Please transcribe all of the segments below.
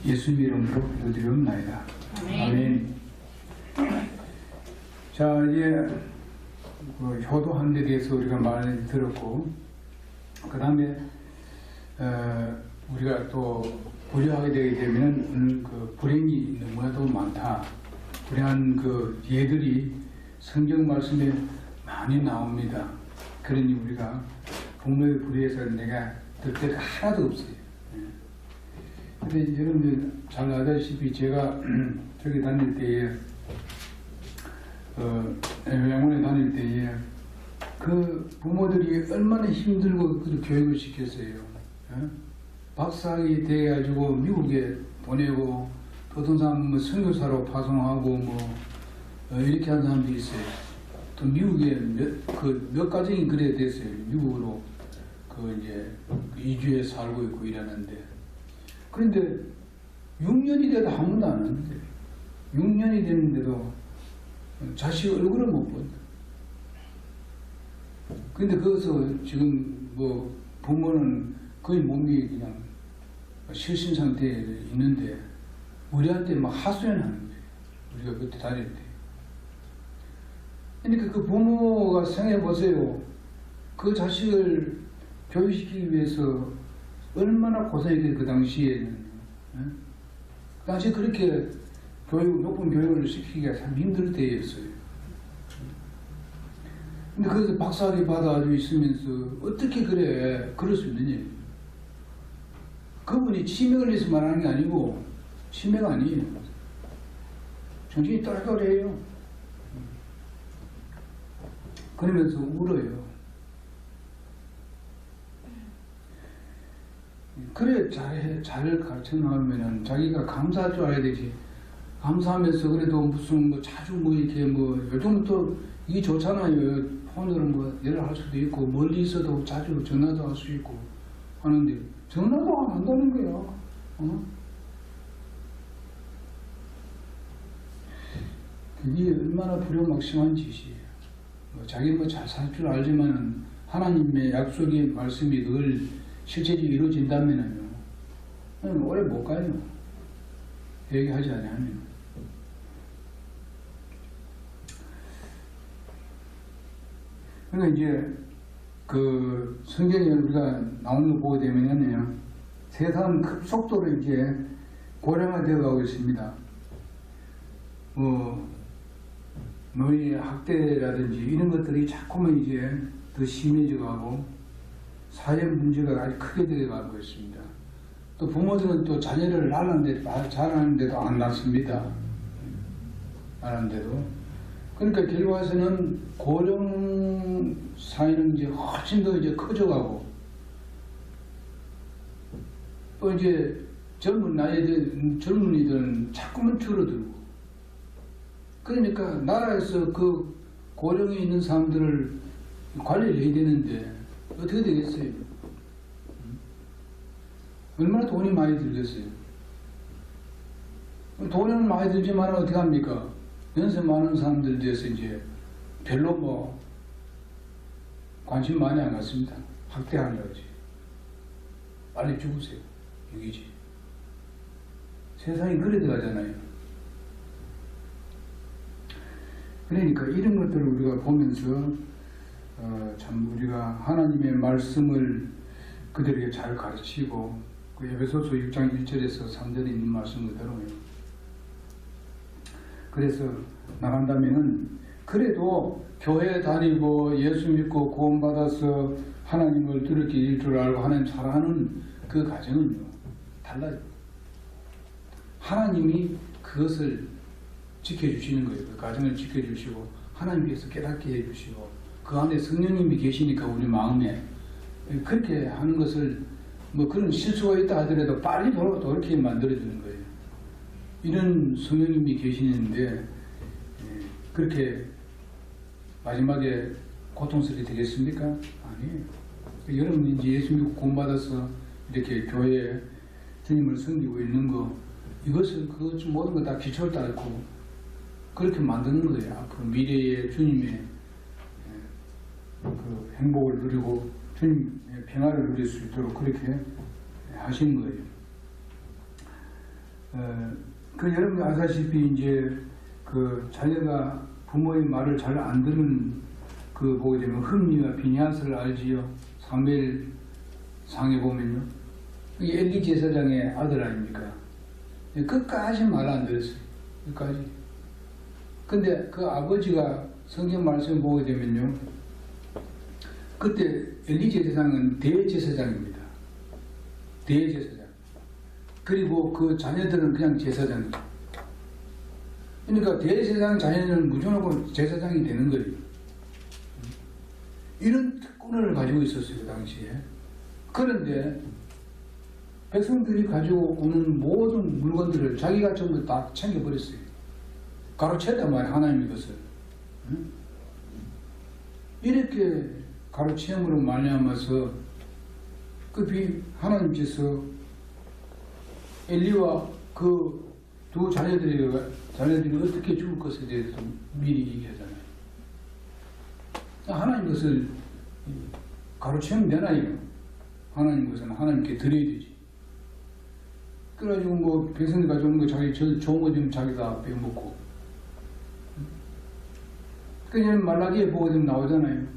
예수님 이름으로 기도드리옵나이다. 아멘. 자, 이제 그 효도하는 데 대해서 우리가 많이 들었고, 그 다음에 우리가 또 부려하게 되게 되면 그 불행이 너무나도 많다. 불행한 그 예들이 성경 말씀에 많이 나옵니다. 그러니 우리가 부모의 불의에서 내가 들 때가 하나도 없어요. 근데 여러분들 잘 아다시피 제가 저기 다닐 때에 영원에 다닐 때에 그 부모들이 얼마나 힘들고 그 교육을 시켰어요. 박사학위 돼가지고 미국에 보내고 또 어떤 사람은 뭐 선교사로 파송하고 뭐 이렇게 한 사람도 있어요. 또 미국에 몇 가정이 그래 됐어요. 미국으로 이제 이주해 살고 있고 이러는데, 그런데 6년이 돼도 한 번도 안 하는데, 6년이 됐는데도 자식 얼굴을 못 본다. 근데 거기서 지금 뭐 부모는 거의 몸이 그냥 실신 상태에 있는데 우리한테 막 하소연하는 거예요. 우리가 그때 다닐 때. 그러니까 그 부모가 생각해 보세요. 그 자식을 교육시키기 위해서 얼마나 고생했겠어요. 그 당시에는. 그 당시에 그렇게 높은 교육을 시키기가 참 힘들 때였어요. 근데 거기서 박사학위 받아가지고 있으면서 어떻게 그럴 수 있느냐. 그분이 치매를 해서 말하는 게 아니고, 치매가 아니에요. 정신이 또래또래해요. 그러면서 울어요. 그래, 잘 가르쳐 나오면은 자기가 감사할 줄 알아야 되지. 감사하면서 그래도 무슨 뭐 자주 뭐 이렇게 뭐 요즘은 또 이게 좋잖아요. 폰으로 뭐 연락할 수도 있고 멀리 있어도 자주 전화도 할 수 있고 하는데 전화도 안 한다는 거야. 그게 얼마나 불효막심한 짓이에요. 자기는 뭐 잘 살 줄 알지만은 하나님의 약속의 말씀이 늘 실제로 이루어진다면은요, 오래 못 가요. 얘기하지 않으면. 그러니까 이제 그 성경에 우리가 나오는 거 보게 되면요, 세상은 급속도로 이제 고령화되어 가고 있습니다. 노인 학대라든지 이런 것들이 자꾸만 이제 더 심해져 가고 사회 문제가 아주 크게 되어가고 있습니다. 또 부모들은 또 자녀를 잘하는데도 안 낳습니다. 안 하는데도. 그러니까 결과에서는 고령 사회는 이제 훨씬 더 이제 커져가고, 또 이제 젊은이들은 자꾸만 줄어들고, 그러니까 나라에서 그 고령에 있는 사람들을 관리를 해야 되는데 어떻게 되겠어요? 얼마나 돈이 많이 들겠어요? 돈은 많이 들지만 어떻게 합니까? 연세 많은 사람들 대해서 이제 별로 뭐 관심 많이 안 갖습니다. 학대하려지. 빨리 죽으세요. 이기지. 세상이 그래 들어가잖아요. 그러니까 이런 것들을 우리가 보면서 참 우리가 하나님의 말씀을 그들에게 잘 가르치고, 그 에베소서 6장 1절에서 3절에 있는 말씀 그대로요. 그래서 나간다면은 그래도 교회 다니고 예수 믿고 구원받아서 하나님을 두렵게 일 줄 알고 하나님 사랑하는 그 가정은요, 달라요. 하나님이 그것을 지켜주시는 거예요. 그 가정을 지켜주시고 하나님께서 깨닫게 해주시고 그 안에 성령님이 계시니까 우리 마음에 그렇게 하는 것을, 뭐 그런 실수가 있다 하더라도 빨리 돌이게 만들어주는 거예요. 이런 성령님이 계시는데 그렇게 마지막에 고통스럽게 되겠습니까? 아니에요. 여러분이 이제 예수 믿고 구원받아서 이렇게 교회에 주님을 섬기고 있는 거, 이것은 모든 거 다 기초를 따르고 그렇게 만드는 거예요. 앞으로 미래의 주님의 그 행복을 누리고 주님의 평화를 누릴 수 있도록 그렇게 하신 거예요. 그 여러분 아시다시피 이제 그 자녀가 부모의 말을 잘 안 듣는 그 보게 되면 흠니와 비냐스를 알지요. 사무엘 상에 보면요. 이 엘리 제사장의 아들 아닙니까? 끝까지 말 안 들었어요. 끝까지. 근데 그 아버지가 성경 말씀 보게 되면요. 그때 엘리 제사장은 대제사장입니다. 대제사장. 그리고 그 자녀들은 그냥 제사장이죠. 그러니까 대제사장 자녀는 무조건 제사장이 되는 거예요. 이런 특권을 가지고 있었어요, 당시에. 그런데 백성들이 가지고 오는 모든 물건들을 자기가 전부 다 챙겨버렸어요. 가로챘단 말이에요, 하나님의 것을. 이렇게 가로채음으로 말미암아서 하나님께서 엘리와 그 두 자녀들이 어떻게 죽을 것에 대해서 미리 얘기하잖아요. 하나님 것을 가로채면 되나요? 하나님 것은 하나님께 드려야 되지. 그래가지고 뭐 백성들 가져오는 거 자기 좋은 거 좀 자기가 빼먹고. 그냥 말라기에 보고 좀 나오잖아요.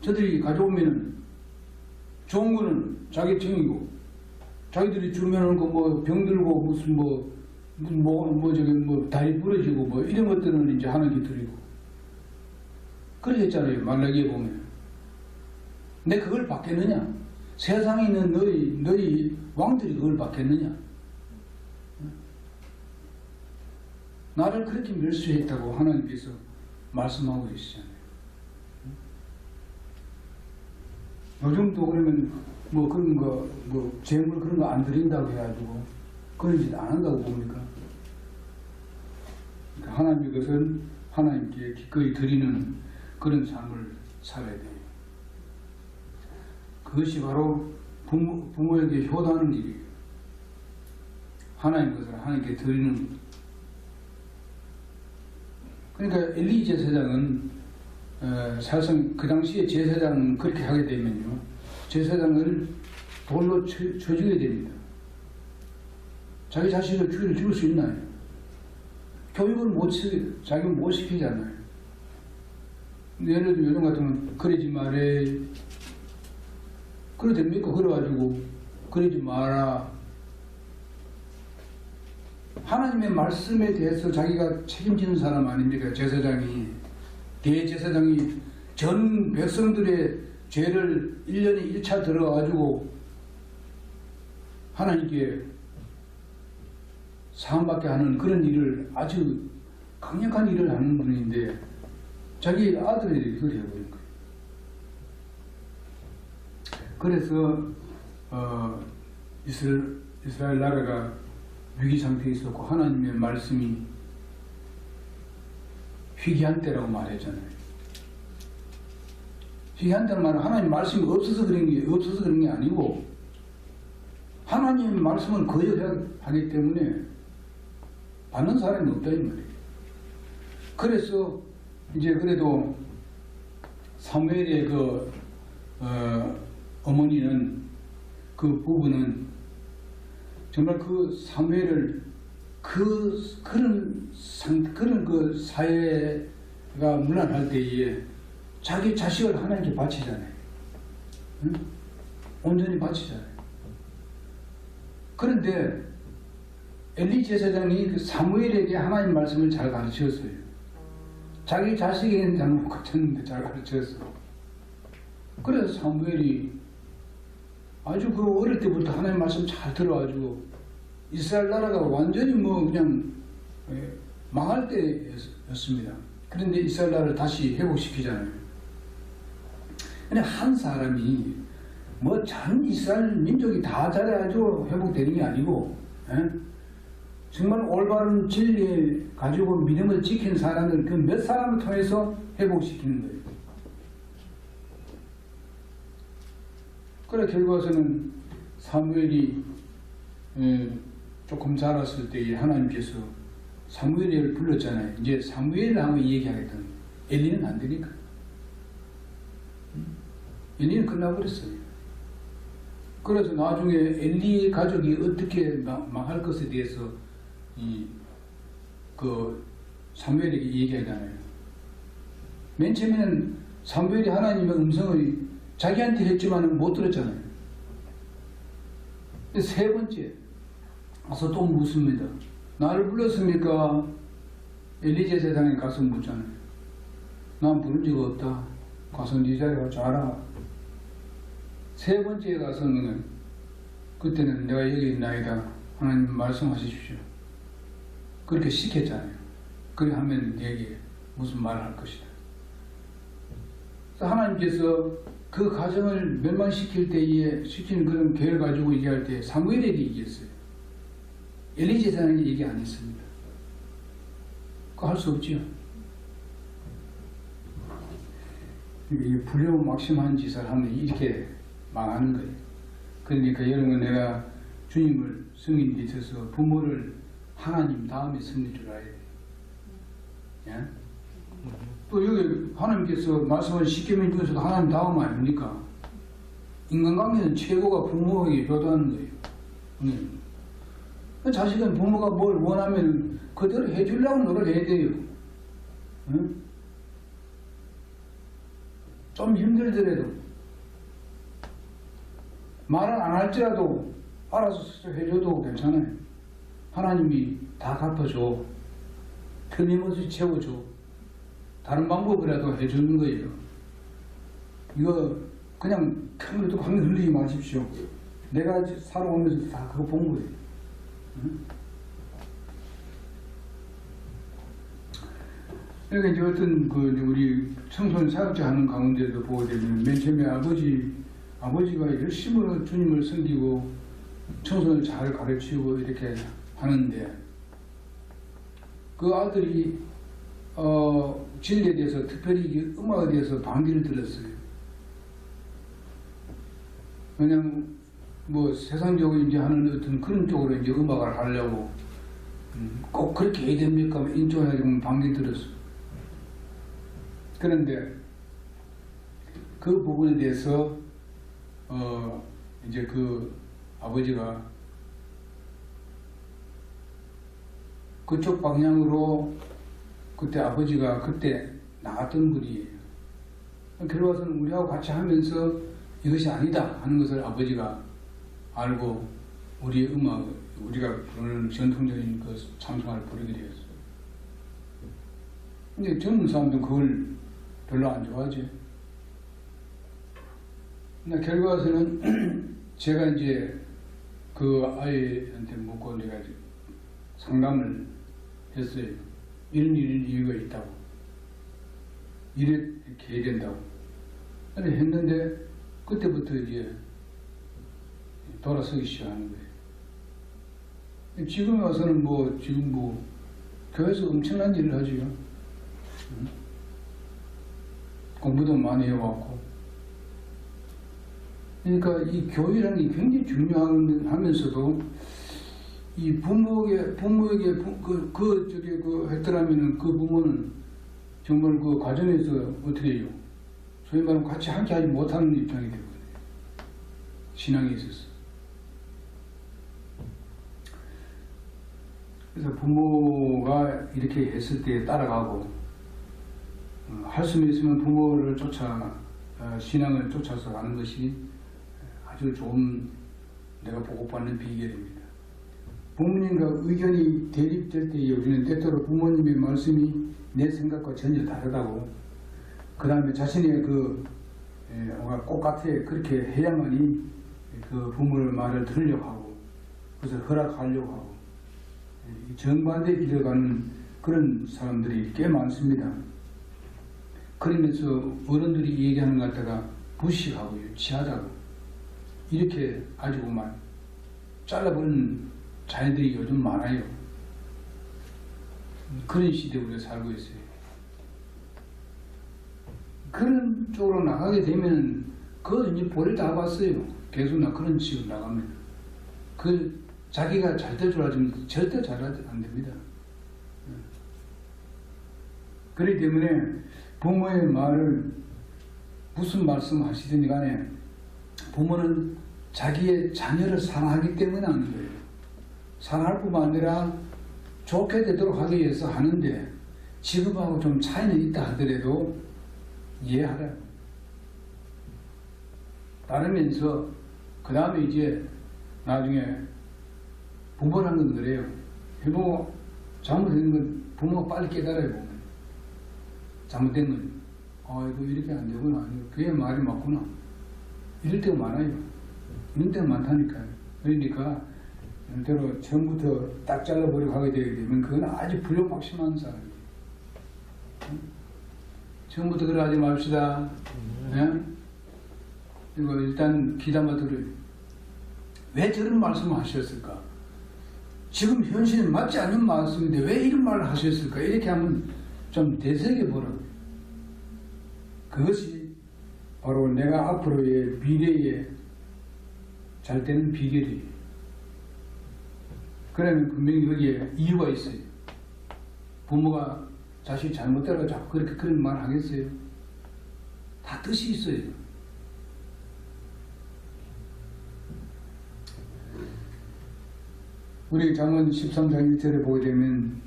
저들이 가져오면은 좋은 거는 자기 챙기고, 자기들이 주면은 그 뭐 병들고 무슨 다리 부러지고 뭐 이런 것들은 이제 하나님께 드리고. 그렇게 했잖아요. 말라기에 보면. 내 그걸 받겠느냐? 세상에 있는 너희 왕들이 그걸 받겠느냐? 나를 그렇게 멸시했다고 하나님께서 말씀하고 계시잖아요. 요즘도 그러면 뭐 그런 거, 뭐 재물 그런 거 안 드린다고 해가지고 그런 짓 안 한다고 봅니까? 그러니까 하나님의 것은 하나님께 기꺼이 드리는 그런 삶을 살아야 돼요. 그것이 바로 부모에게 효도하는 일이에요. 하나님의 것을 하나님께 드리는 것. 그러니까 엘리 제사장은 사실상 그 당시에 제사장은 그렇게 하게 되면요, 제사장을 돌로 쳐주게 됩니다. 자기 자식을 죽일 수 있나요? 교육을 자기는 못 시키잖아요. 예를 들면 요즘 같으면 그러지 말래. 그래 됩니까? 그래가지고 그러지 마라. 하나님의 말씀에 대해서 자기가 책임지는 사람 아닙니까? 제사장이, 대제사장이 전 백성들의 죄를 1년에 1차 들어가지고 하나님께 사함받게 하는 그런 일을, 아주 강력한 일을 하는 분인데 자기 아들에게 그걸 해버린 거예요. 그래서 이스라엘 나라가 위기 상태에 있었고 하나님의 말씀이 희귀한 때라고 말했잖아요. 희귀한 때는 말은 하나님 말씀이 없어서 그런 게 아니고 하나님의 말씀을 거역하기 때문에 받는 사람이 없다 이 말이에요. 그래서 이제 그래도 사무엘의 어머니는, 그 부부는 정말 그 사무엘을 그런 그 사회가 문란할 때에 자기 자식을 하나님께 바치잖아요. 응? 온전히 바치잖아요. 그런데 엘리 제사장이 그 사무엘에게 하나님 말씀을 잘 가르쳤어요. 자기 자식에게는 잘못 가르쳤는데 잘 가르쳤어. 그래서 사무엘이 아주 그 어릴 때부터 하나님 말씀 잘 들어가지고 이스라엘 나라가 완전히 뭐 그냥 망할 때였습니다. 그런데 이스라엘 나라를 다시 회복시키잖아요. 근데 한 사람이 뭐 전 이스라엘 민족이 다 잘해가지고 회복되는 게 아니고, 정말 올바른 진리 가지고 믿음을 지킨 사람들 그 몇 사람을 통해서 회복시키는 거예요. 그래 결과서는 사무엘이 조금 자랐을 때 하나님께서 사무엘을 불렀잖아요. 이제 사무엘을 하면 얘기하겠다는 거예요. 엘리는 안 되니까. 엘리는 끝나버렸어요. 그래서 나중에 엘리 가족이 어떻게 망할 것에 대해서 사무엘에게 얘기하잖아요. 맨 처음에는 사무엘이 하나님의 음성을 자기한테 했지만 못 들었잖아요. 세 번째 가서 또 묻습니다. 나를 불렀습니까? 엘리 제사장에 가서 묻잖아요. 난 부른 적 없다. 가서 네 자리에 가서 자라. 세 번째에 가서는 그때는 내가 여기 있나이다. 하나님 말씀하십시오. 그렇게 시켰잖아요. 그렇게 하면 네게 무슨 말을 할 것이다. 하나님께서 그 가정을 멸망시킬 때에 시키는 그런 계획을 가지고 얘기할 때 사무엘에게 얘기했어요. 엘리 제사장에게 얘기 안 했습니다. 그거 할 수 없지요. 이 불효막심한 짓을 하면 이렇게 망하는 거예요. 그러니까 여러분, 내가 주님을 섬기는 데 있어서 부모를 하나님 다음에 섬길 줄 알아야 돼요. 예? 또 여기 하나님께서 말씀을 십계명 중에서도 하나님 다음 아닙니까? 인간관계는 최고가 부모에게 효도하는 거예요. 자식은 부모가 뭘 원하면 그대로 해주려고 노력해야 돼요. 응? 좀 힘들더라도 말을 안 할지라도 알아서 해줘도 괜찮아요. 하나님이 다 갚아줘. 틀림없이 채워줘. 다른 방법이라도 해주는 거예요. 이거 그냥 카메라도 광명 흘리지 마십시오. 내가 살아오면서 다 그거 본 거예요. 응? 그러니까 이제 어떤 우리 청소년 사역자 하는 가운데도 보게 되면 맨 처음에 아버지가 열심히 주님을 섬기고 청소년을 잘 가르치고 이렇게 하는데 그 아들이 진리에 대해서 특별히 음악에 대해서 반기를 들었어요. 그냥 뭐 세상적으로 이제 하는 어떤 그런 쪽으로 이제 음악을 하려고 꼭 그렇게 해야 됩니까? 인쪽에 반기 들었어요. 그런데 그 부분에 대해서 이제 그 아버지가 그쪽 방향으로 그때 아버지가 그때 나갔던 분이에요. 결과서는 우리하고 같이 하면서 이것이 아니다 하는 것을 아버지가 알고 우리가 부르는 전통적인 그 찬송가를 부르게 되었어요. 근데 젊은 사람들은 그걸 별로 안 좋아하죠. 근데 결과서는 제가 이제 그 아이한테 묻고 내가 상담을 했어요. 이런 이유가 있다고. 이렇게 해야 된다고. 근데 했는데 그때부터 이제 돌아서기 시작하는 거예요. 지금 와서는 지금 교회에서 엄청난 일을 하죠. 공부도 많이 해왔고. 그러니까 이 교회라는 게 굉장히 중요하면서도 이 부모에게 했더라면은 그 부모는 정말 그 과정에서 어떻게 해요? 소위 말하면 같이 함께 하지 못하는 입장이 되거든요. 신앙에 있어서. 그래서 부모가 이렇게 했을 때 따라가고, 할 수 있으면 부모를 신앙을 쫓아서 가는 것이 아주 좋은, 내가 보고받는 비결입니다. 부모님과 의견이 대립될 때에 우리는 때때로 부모님의 말씀이 내 생각과 전혀 다르다고, 그 다음에 자신의 꼭 같아 그렇게 해야만이 그 부모의 말을 들으려고 하고, 그래서 허락하려고 하고, 정반대 길을 가는 그런 사람들이 꽤 많습니다. 그러면서 어른들이 얘기하는 것 갖다가 무식하고 유치하다고 이렇게 아주 그만 잘라버리는 자녀들이 요즘 많아요. 그런 시대에 우리가 살고 있어요. 그런 쪽으로 나가게 되면 그거 이제 볼을 다 봤어요. 계속 그런 식으로 나가면 자기가 잘 될 줄 알지만 절대 잘 안 됩니다. 그렇기 때문에 부모의 말을 무슨 말씀 하시든지 간에 부모는 자기의 자녀를 사랑하기 때문에 하는 거예요. 사랑할 뿐만 아니라 좋게 되도록 하기 위해서 하는데 지금하고 좀 차이는 있다 하더라도 이해하라. 따르면서 그 다음에 이제 나중에 부모라는 건 그래요. 해보고 잘못된 건 부모가 빨리 깨달아요. 보면 잘못된 건 이거 이렇게 안 되구나. 그게 말이 맞구나. 이럴 때가 많아요. 이런 때가 많다니까요. 그러니까 대로 처음부터 딱 잘라버리고 하게 되게 되면 그건 아주 불용막심한 사람이에요. 처음부터 그래 하지 맙시다. 네? 이거 일단 귀담아 들어요. 왜 저런 말씀을 하셨을까? 지금 현실에 맞지 않는 말씀인데 왜 이런 말을 하셨을까? 이렇게 하면 좀 되새겨보라고. 그것이 바로 내가 앞으로의 미래에 잘 되는 비결이에요. 그러면 분명히 여기에 이유가 있어요. 부모가 자식이 잘못되라고 자꾸 그렇게 그런 말 하겠어요? 다 뜻이 있어요. 우리 잠언 13장 1절에 보게 되면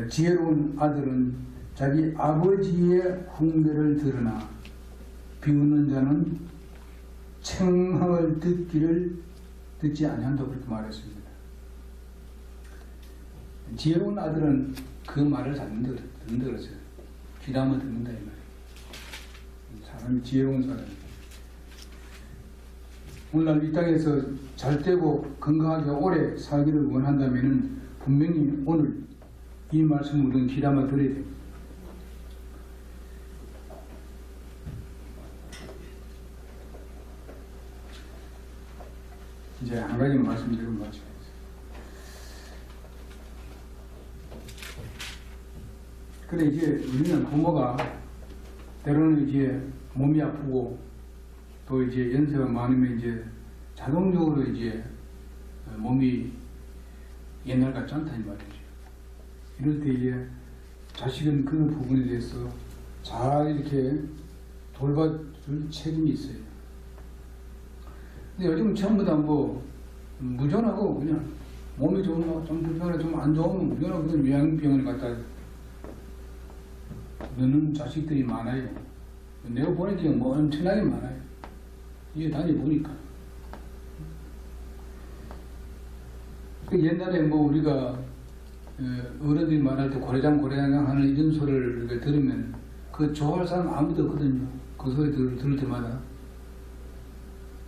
지혜로운 아들은 자기 아버지의 훈계를 들으나 비웃는 자는 책망을 듣지 아니한다고 그렇게 말했습니다. 지혜로운 아들은 그 말을 잘 듣는다 그랬어요. 귀담아 듣는다 이 말이에요. 사람이 지혜로운 사람이에요. 오늘날 이 땅에서 잘 되고 건강하게 오래 살기를 원한다면 분명히 오늘 이 말씀을 우리는 귀담아 들어야 됩니다. 이제 한 가지 말씀드리고 마치겠습니다. 그래 이제 우리는 부모가 때로는 이제 몸이 아프고 또 이제 연세가 많으면 이제 자동적으로 이제 몸이 옛날 같지 않다 이 말이죠. 이럴 때 이제 자식은 그 부분에 대해서 잘 이렇게 돌봐줄 책임이 있어요. 근데 요즘 전부 다 뭐 무전하고 그냥 몸이 좀 불편해 좀 안 좋으면 무전하고 그냥 요양병원에 갖다 넣는 자식들이 많아요. 내가 보니까 뭐 엄청나게 많아요. 이게 다녀보니까. 옛날에 뭐 우리가 어른들이 말할 때 고래장 하는 이런 소리를 들으면 그 좋아할 사람 아무도 없거든요. 그 소리 들을 때마다.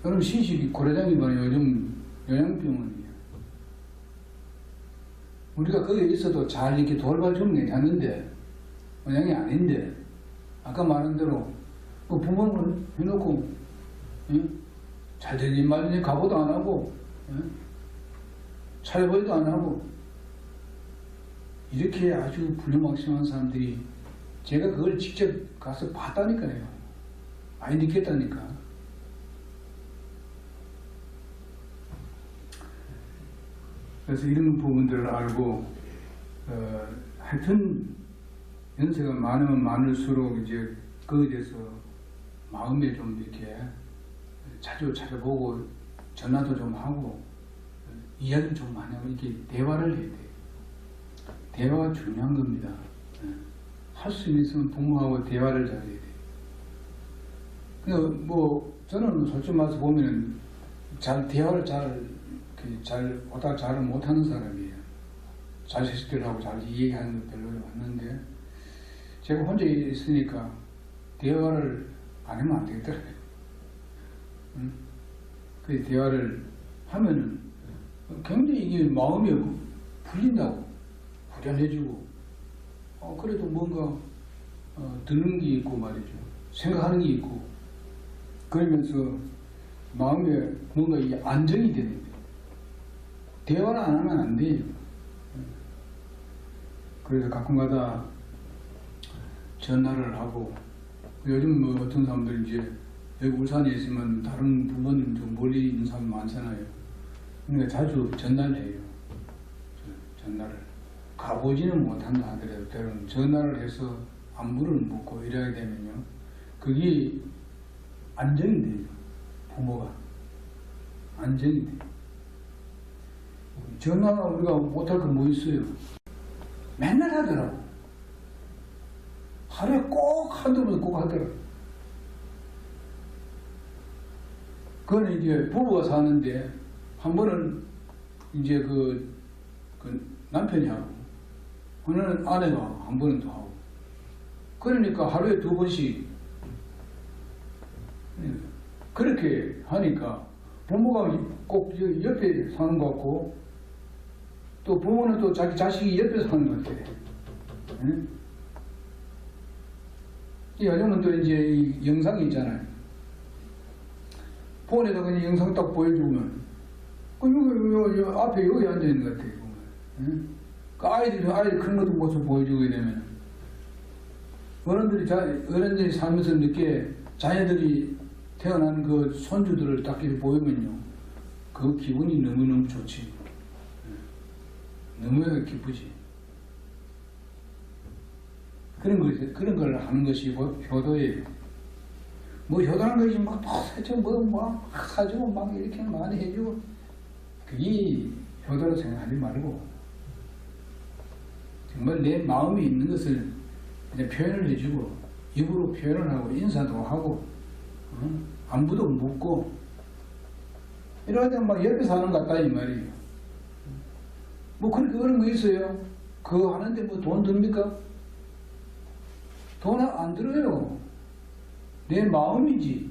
여러분 시식이 고래장이 뭐냐 요즘 요양병원이에요. 우리가 거기에 있어도 잘 이렇게 돌봐주면 괜찮은데 모양이 아닌데 아까 말한 대로 그 부모는 해놓고 잘 되니 말이니 가보도 안 하고 차려보지도 안 하고 이렇게 아주 불효막심한 사람들이 제가 그걸 직접 가서 봤다니까요. 많이 느꼈다니까. 그래서 이런 부분들을 알고 하여튼 연세가 많으면 많을수록 이제 그에 대해서 마음에 좀 이렇게 자주 찾아보고 전화도 좀 하고 이야기를 좀 많이 하고 이렇게 대화를 해야 돼요. 대화가 중요한 겁니다. 할 수 있으면 부모하고 대화를 잘해야 돼요. 근데 뭐 저는 솔직히 말해서 보면은 대화를 잘 못하는 사람이에요. 자식들하고 잘 이해하는 거 별로 없는데 제가 혼자 있으니까 대화를 안 하면 안 되겠더라고요. 그 대화를 하면은 굉장히 이게 마음이 풀린다고, 후련해지고, 그래도 뭔가 듣는 게 있고 말이죠. 생각하는 게 있고, 그러면서 마음에 뭔가 이게 안정이 되는 거예요. 대화를 안 하면 안 돼요. 그래서 가끔가다 전화를 하고, 요즘 뭐 어떤 사람들 이제 여기 울산에 있으면 다른 부모님 좀 멀리 있는 사람 많잖아요. 그러니까 자주 전화를 해요. 전화를. 가보지는 못한다 하더라도 때로는 전화를 해서 안부를 묻고 이래야 되면요. 그게 안정이 돼요. 부모가. 안정이 돼. 전화가 우리가 못할 거 뭐 있어요? 맨날 하더라고. 하루에 꼭 한두 번 꼭 하더라고. 그건 이제 부부가 사는데 한 번은 이제 그 남편이 하고, 하나는 아내가 하고, 한 번은 또 하고. 그러니까 하루에 2번씩 그렇게 하니까 부모가 꼭 옆에 사는 것 같고, 또 부모는 또 자기 자식이 옆에 사는 것 같아. 요즘은 또 이제 이 영상이 있잖아요. 폰에다 그냥 영상 딱 보여주면, 여기 앞에 여기 앉아있는 것 같아요. 그 아이들 큰 것도 모습 보여주게 되면, 어른들이 살면서 늦게 자녀들이 태어난 그 손주들을 딱 이렇게 보이면요, 그 기분이 너무너무 좋지. 너무 기쁘지. 그런 걸 하는 것이 효도예요. 뭐 효도하는 것이 막 사주고 막 사주고 막 이렇게 많이 해주고, 그게 효도로 생각하지 말고 정말 내 마음이 있는 것을 이제 표현을 해주고, 입으로 표현을 하고 인사도 하고, 안부도 묻고, 이러다 막 옆에 사는 것 같다 이 말이에요. 뭐 그런 거 있어요? 그거 하는데 뭐 돈 듭니까? 돈 안 들어요. 내 마음이지.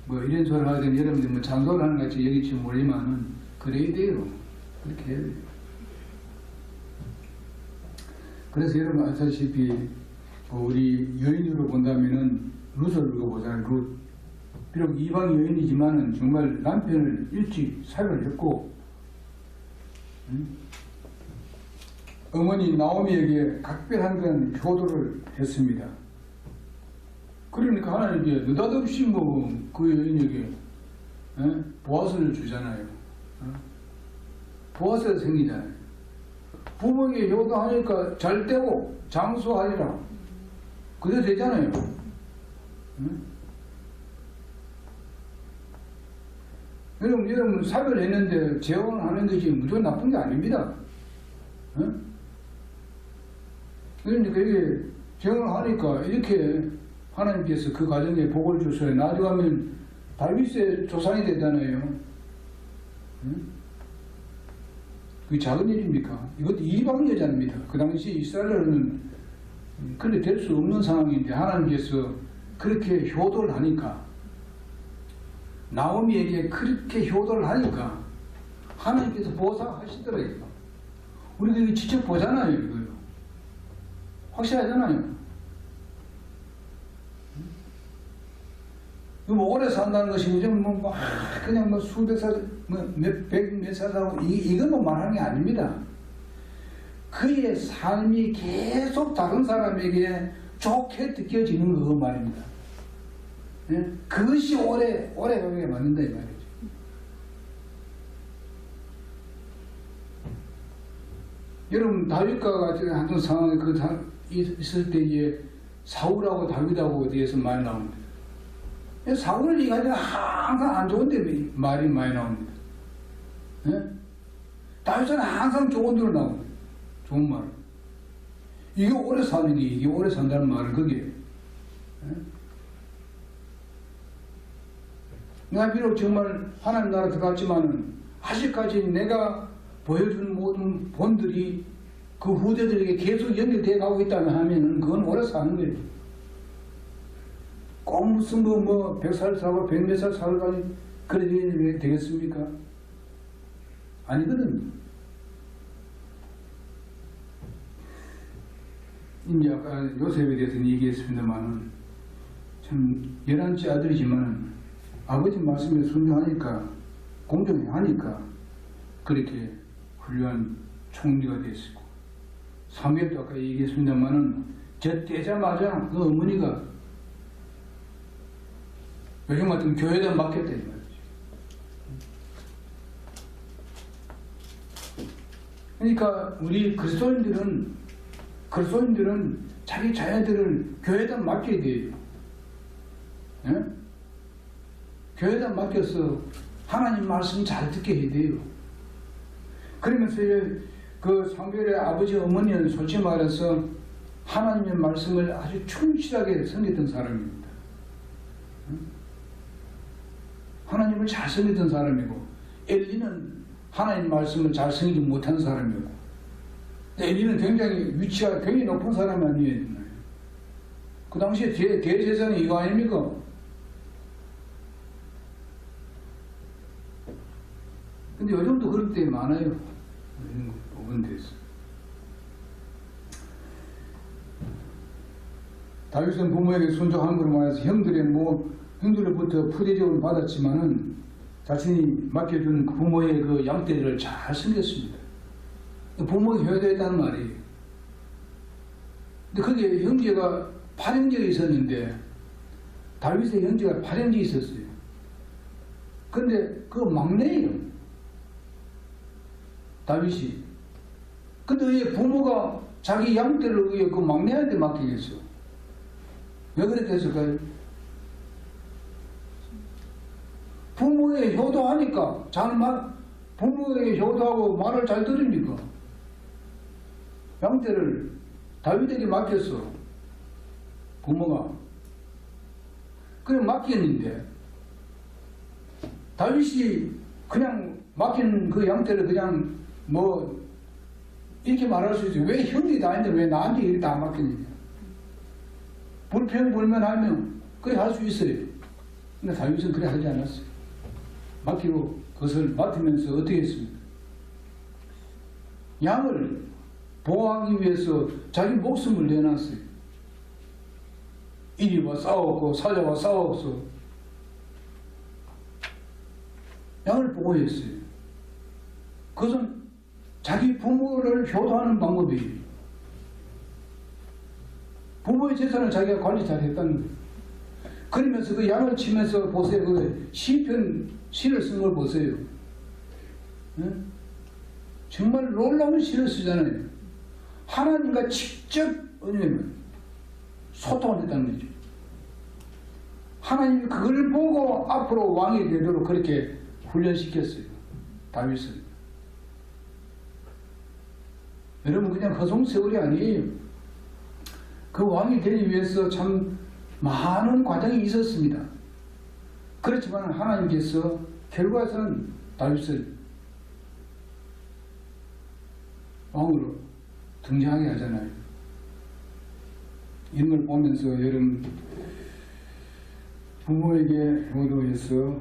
뭐 이런 소리를 하든 여러분들 뭐 장소를 하는 것 같이 여기지 모르지만은 그래야 돼요. 그렇게 해야 돼요. 그래서 여러분 아시다시피 우리 여인으로 본다면은 룻을 읽어보잖아요. 룻. 비록 이방 여인이지만은 정말 남편을 일찍 사별을 했고, 어머니 나오미에게 각별한 그런 효도를 했습니다. 그러니까 하나님께 느닷없이 뭐 그 여인에게 보아스를 주잖아요. 보아스가 생기잖아요. 부모에게 효도하니까 잘 되고 장수하리라. 그래 되잖아요. 여러분 사별했는데 재혼하는 것이 무조건 나쁜 게 아닙니다. 그러니까 이게 재혼을 하니까 이렇게 하나님께서 그 가정에 복을 주셔야 나중에 다윗의 조상이 되잖아요. 그게 작은 일입니까? 이것도 이방 여자입니다. 그 당시 이스라엘은 그렇게 될 수 없는 상황인데 하나님께서 그렇게 효도를 하니까, 나오미에게 그렇게 효도를 하니까 하나님께서 보상하시더라고요. 우리가 이거 직접 보잖아요. 이거요. 확실하잖아요. 뭐 오래 산다는 것이 요즘 뭐 그냥 뭐 수백 살, 몇 살 살고 이것만 말하는 게 아닙니다. 그의 삶이 계속 다른 사람에게 좋게 느껴지는 거 말입니다. 그것이 오래 가게 만든다 이 말이죠. 여러분 다윗과 같은 한 상황에 있을 때에 사울하고 다윗하고 대해서 많이 나옵니다. 사울을 얘기하면 항상 안 좋은데 말이 많이 나옵니다. 다윗은 항상 좋은 대로 나옵니다. 좋은 말. 이게 오래 사는 게, 이게 오래 산다는 말은 그게. 내가 비록 정말 하나님 나라 들어갔지만은 아직까지 내가 보여준 모든 본들이 그 후대들에게 계속 연결되어 가고 있다면 하면은 그건 오래 사는 거예요. 꼭 무슨 뭐 100살 살고 100몇 살 살고 그래 되겠습니까? 아니거든요. 이제 아까 요셉에 대해서는 얘기했습니다만은 참 11째 아들이지만 아버지 말씀에 순종하니까, 공정하니까 그렇게 훌륭한 총리가 됐고, 사무엘도 아까 얘기했습니다만은 저 때자마자 그 어머니가 요즘 같은 교회에다 맡겼다 이 말이죠. 그러니까 우리 그리스도인들은 자기 자녀들을 교회에다 맡겨야 돼요. 예? 교회에다 맡겨서 하나님 말씀 잘 듣게 해야 돼요. 그러면서 그 상별의 아버지 어머니는 솔직히 말해서 하나님의 말씀을 아주 충실하게 섬겼던 사람입니다. 하나님을 잘 섬겼던 사람이고, 엘리는 하나님 말씀을 잘 섬기지 못한 사람이고, 엘리는 굉장히 위치가 굉장히 높은 사람이 아니에요. 그 당시에 대제사장이 이거 아닙니까? 근데 요즘도 그럴 때 많아요. 이런 부분들에서. 다윗은 부모에게 순종한 것으로 말해서 형들로부터 푸대접을 받았지만은 자신이 맡겨준 부모의 그 양떼를 잘 섬겼습니다. 부모에게 효도했다는 말이에요. 근데 거기에 형제가 8형제가 있었는데, 다윗의 형제가 8형제 있었어요. 근데 그 막내예요, 다윗이. 근데 왜 부모가 자기 양떼를 왜 그 막내한테 맡기겠어? 왜 그렇게 했을까요? 부모에 효도하니까, 부모에게 효도하고 말을 잘 들으니까 양떼를 다윗에게 맡겼어, 부모가. 그래 맡겼는데 다윗이 그냥 맡긴 그 양떼를 그냥 이렇게 말할 수 있어요. 왜 형이 다 있는데 왜 나한테 이렇게 다 맡겼느냐. 불평불만하면 그래 할 수 있어요. 근데 다윗은 그래 하지 않았어요. 맡기고 그것을 맡으면서 어떻게 했습니까? 양을 보호하기 위해서 자기 목숨을 내놨어요. 이리와 싸웠고 사자와 싸웠어. 양을 보호했어요. 그것은 자기 부모를 효도하는 방법이에요. 부모의 재산을 자기가 관리 잘했다는 거예요. 그러면서 그 양을 치면서 보세요. 그 시를 쓴 걸 보세요. 네? 정말 놀라운 시를 쓰잖아요. 하나님과 직접 소통을 했다는 거죠. 하나님이 그걸 보고 앞으로 왕이 되도록 그렇게 훈련시켰어요, 다윗을. 여러분, 그냥 허송세월이 아니에요. 그 왕이 되기 위해서 참 많은 과정이 있었습니다. 그렇지만 하나님께서 결과에서는 다윗을 왕으로 등장하게 하잖아요. 이런 걸 보면서 여러분, 부모에게 효도해서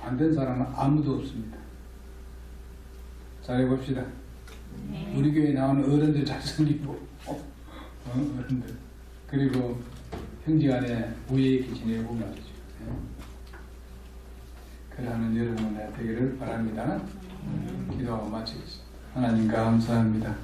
안 된 사람은 아무도 없습니다. 잘해봅시다. 네. 우리 교회에 나오는 어른들 잘생기고 어른들, 그리고 형제간에 우애 있게 지내고 말이죠. 그러하는 여러분의 되기를 바랍니다. 기도하고 마치겠습니다. 하나님 감사합니다.